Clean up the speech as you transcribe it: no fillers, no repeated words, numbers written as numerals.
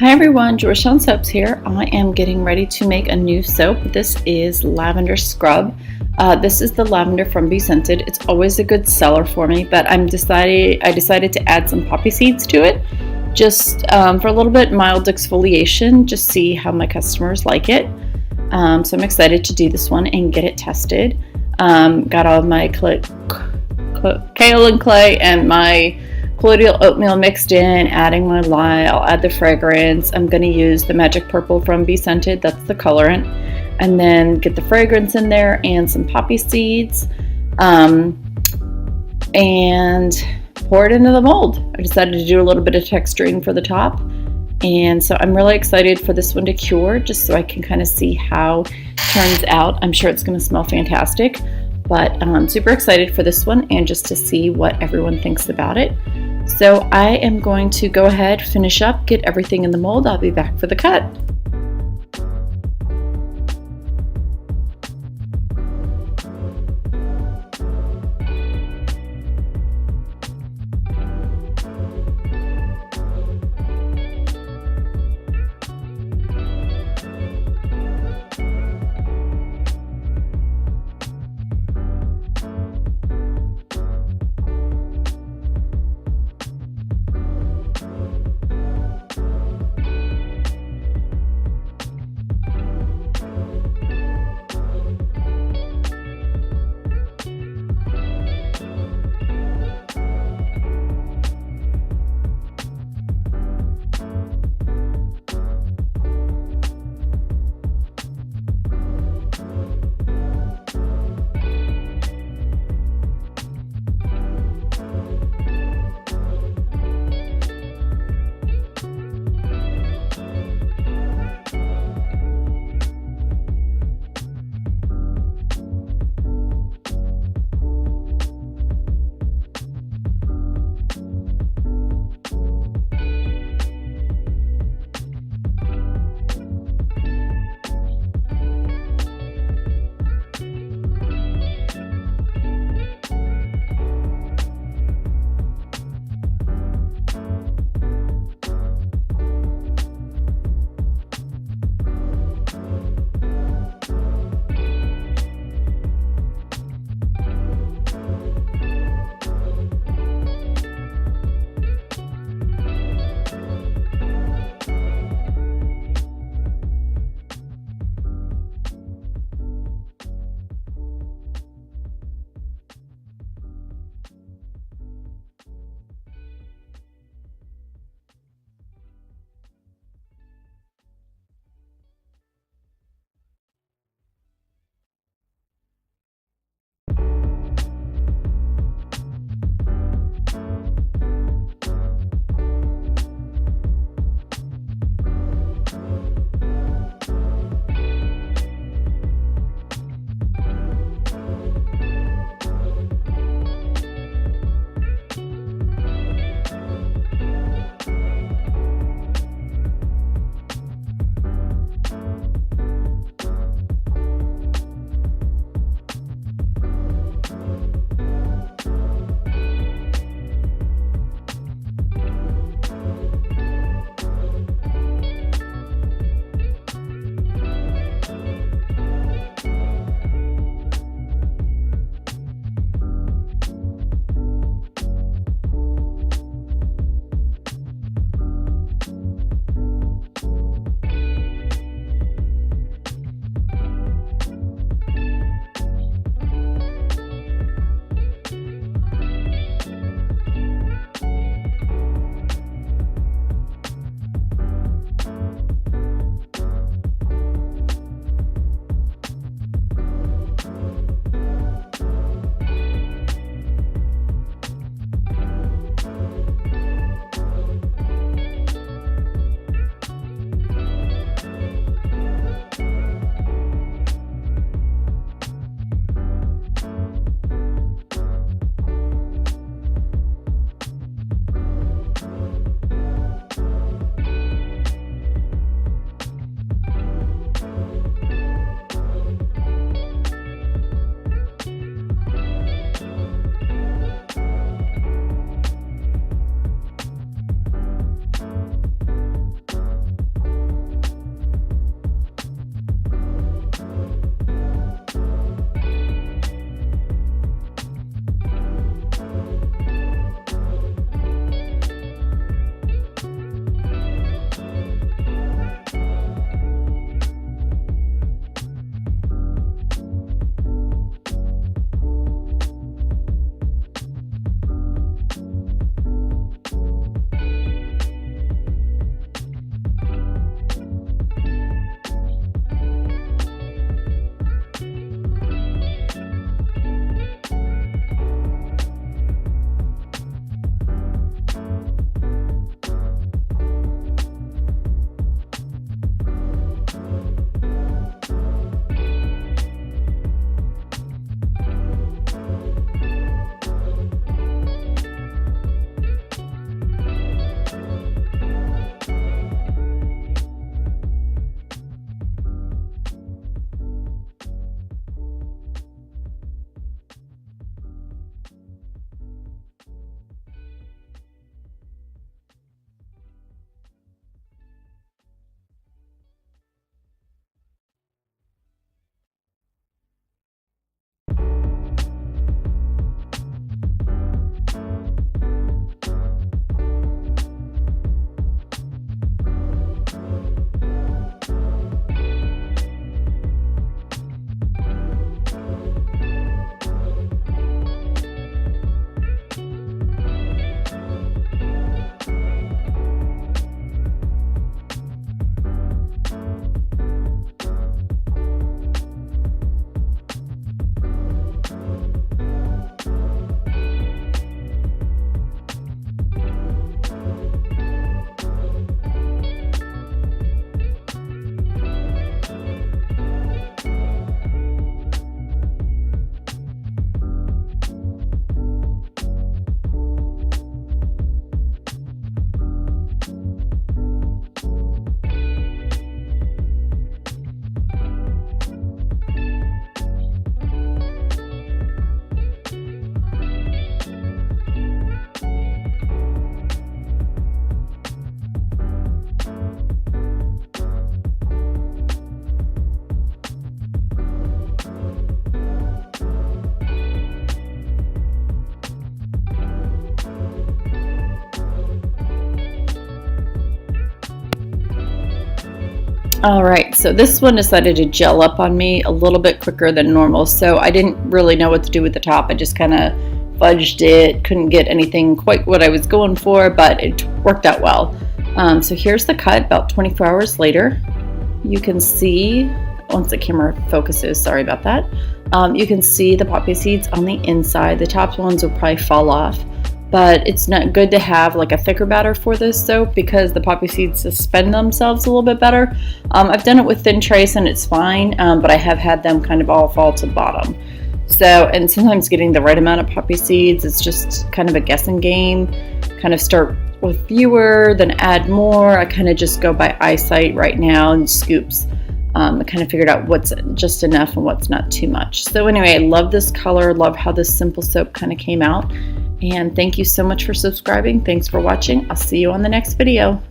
Hi everyone, Georgetown Soaps here. I am getting ready to make a new soap. This is Lavender Scrub. This is the lavender from BeScented. It's always a good seller for me, but I decided to add some poppy seeds to it, just for a little bit mild exfoliation, just see how my customers like it. So I'm excited to do this one and get it tested. Got all of my kale and clay and my colloidal oatmeal mixed in, adding my lye. I'll add the fragrance. I'm going to use the magic purple from BeScented, that's the colorant, and then get the fragrance in there and some poppy seeds, and pour it into the mold. I decided to do a little bit of texturing for the top, and so I'm really excited for this one to cure, just so I can kind of see how it turns out. I'm sure it's going to smell fantastic, but I'm super excited for this one and just to see what everyone thinks about it. So I am going to go ahead, finish up, get everything in the mold. I'll be back for the cut. All right, so this one decided to gel up on me a little bit quicker than normal, so I didn't really know what to do with the top. I just kind of fudged it, couldn't get anything quite what I was going for, but it worked out well. So here's the cut about 24 hours later. You can see, once the camera focuses, sorry about that, you can see the poppy seeds on the inside. The top ones will probably fall off, but it's not good to have like a thicker batter for this soap because the poppy seeds suspend themselves a little bit better. I've done it with thin trace and it's fine, but I have had them kind of all fall to the bottom. So, and sometimes getting the right amount of poppy seeds, it's just kind of a guessing game. Kind of start with fewer, then add more. I kind of just go by eyesight right now and scoops. I kind of figured out what's just enough and what's not too much. So anyway, I love this color, love how this simple soap kind of came out. And thank you so much for subscribing. Thanks for watching. I'll see you on the next video.